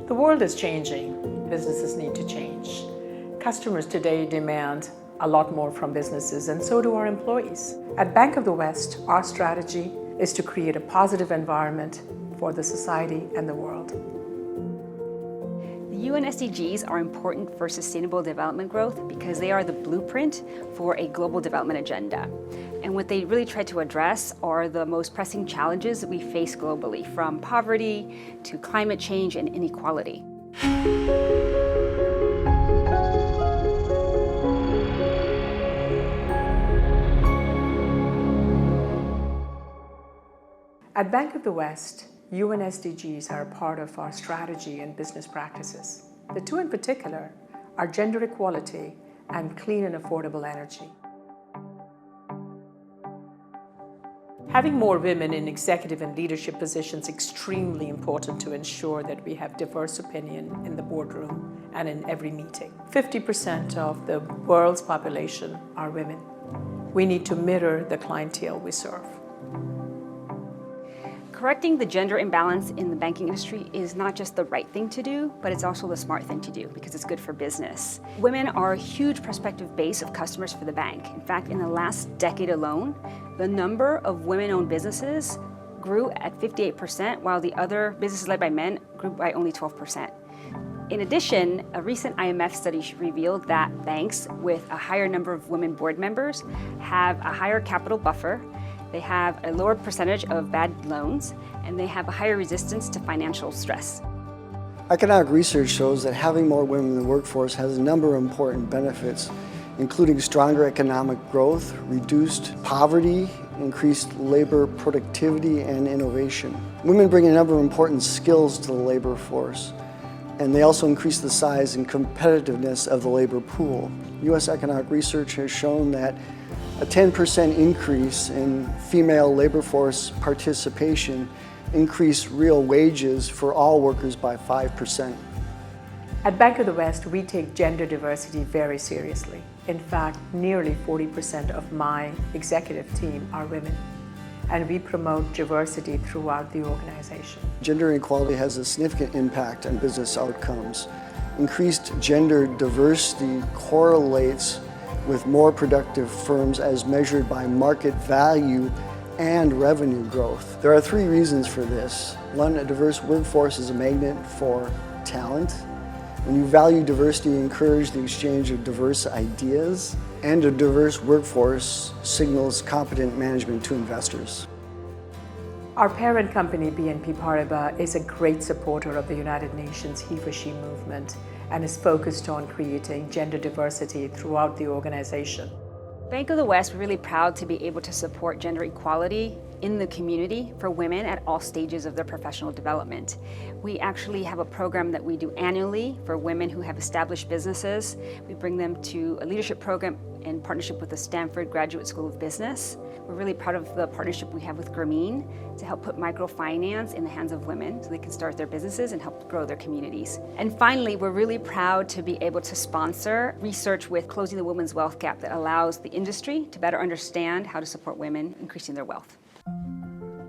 The world is changing. Businesses need to change. Customers today demand a lot more from businesses, and so do our employees. At Bank of the West, our strategy is to create a positive environment for the society and the world. The UN SDGs are important for sustainable development growth because they are the blueprint for a global development agenda. And what they really try to address are the most pressing challenges that we face globally, from poverty to climate change and inequality. At Bank of the West, UN SDGs are a part of our strategy and business practices. The two in particular are gender equality and clean and affordable energy. Having more women in executive and leadership positions is extremely important to ensure that we have diverse opinion in the boardroom and in every meeting. 50% of the world's population are women. We need to mirror the clientele we serve. Correcting the gender imbalance in the banking industry is not just the right thing to do, but it's also the smart thing to do because it's good for business. Women are a huge prospective base of customers for the bank. In fact, in the last decade alone, the number of women-owned businesses grew at 58%, while the other businesses led by men grew by only 12%. In addition, a recent IMF study revealed that banks with a higher number of women board members have a higher capital buffer, they have a lower percentage of bad loans, and they have a higher resistance to financial stress. Economic research shows that having more women in the workforce has a number of important benefits, including stronger economic growth, reduced poverty, increased labor productivity, and innovation. Women bring a number of important skills to the labor force, and they also increase the size and competitiveness of the labor pool. U.S. economic research has shown that a 10% increase in female labor force participation increased real wages for all workers by 5%. At Bank of the West, we take gender diversity very seriously. In fact, nearly 40% of my executive team are women, and we promote diversity throughout the organization. Gender equality has a significant impact on business outcomes. Increased gender diversity correlates with more productive firms as measured by market value and revenue growth. There are three reasons for this. One, a diverse workforce is a magnet for talent. When you value diversity, you encourage the exchange of diverse ideas, and a diverse workforce signals competent management to investors. Our parent company, BNP Paribas, is a great supporter of the United Nations He for She movement and is focused on creating gender diversity throughout the organization. Bank of the West, we're really proud to be able to support gender equality in the community for women at all stages of their professional development. We actually have a program that we do annually for women who have established businesses. We bring them to a leadership program in partnership with the Stanford Graduate School of Business. We're really proud of the partnership we have with Grameen to help put microfinance in the hands of women so they can start their businesses and help grow their communities. And finally, we're really proud to be able to sponsor research with Closing the Women's Wealth Gap that allows the industry to better understand how to support women increasing their wealth.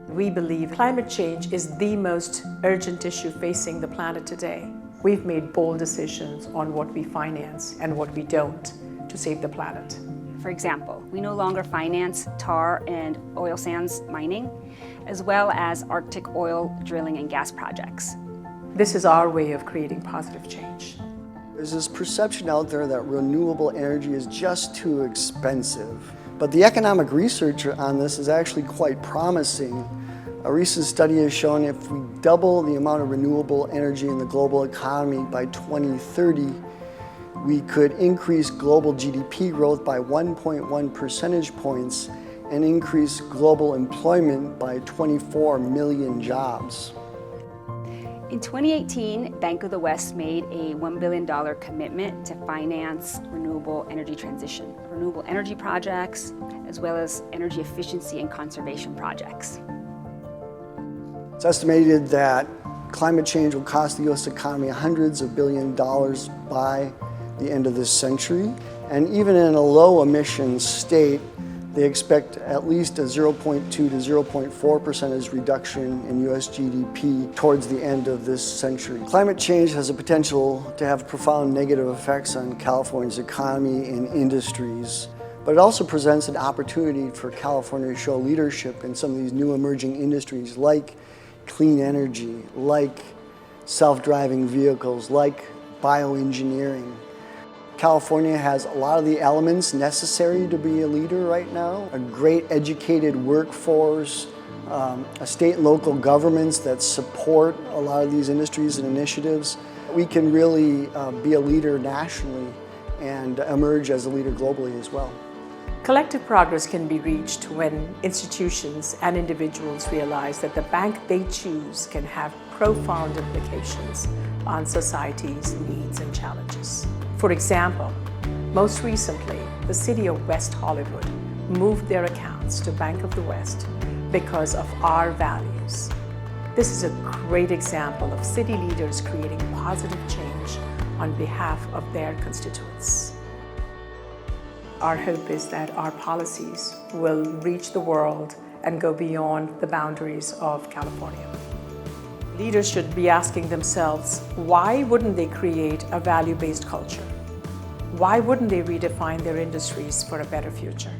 We believe climate change is the most urgent issue facing the planet today. We've made bold decisions on what we finance and what we don't to save the planet. For example, we no longer finance tar and oil sands mining, as well as Arctic oil drilling and gas projects. This is our way of creating positive change. There's this perception out there that renewable energy is just too expensive. But the economic research on this is actually quite promising. A recent study has shown if we double the amount of renewable energy in the global economy by 2030, we could increase global GDP growth by 1.1 percentage points and increase global employment by 24 million jobs. In 2018, Bank of the West made a $1 billion commitment to finance renewable energy transition, renewable energy projects, as well as energy efficiency and conservation projects. It's estimated that climate change will cost the U.S. economy hundreds of billions of dollars by the end of this century. And even in a low emissions state, They expect at least a 0.2 to 0.4% reduction in US GDP towards the end of this century. Climate change has the potential to have profound negative effects on California's economy and industries, but it also presents an opportunity for California to show leadership in some of these new emerging industries like clean energy, like self-driving vehicles, like bioengineering. California has a lot of the elements necessary to be a leader right now. A great educated workforce, a state and local governments that support a lot of these industries and initiatives. We can really be a leader nationally and emerge as a leader globally as well. Collective progress can be reached when institutions and individuals realize that the bank they choose can have profound implications on society's needs and challenges. For example, most recently, the city of West Hollywood moved their accounts to Bank of the West because of our values. This is a great example of city leaders creating positive change on behalf of their constituents. Our hope is that our policies will reach the world and go beyond the boundaries of California. Leaders should be asking themselves, why wouldn't they create a value-based culture? Why wouldn't they redefine their industries for a better future?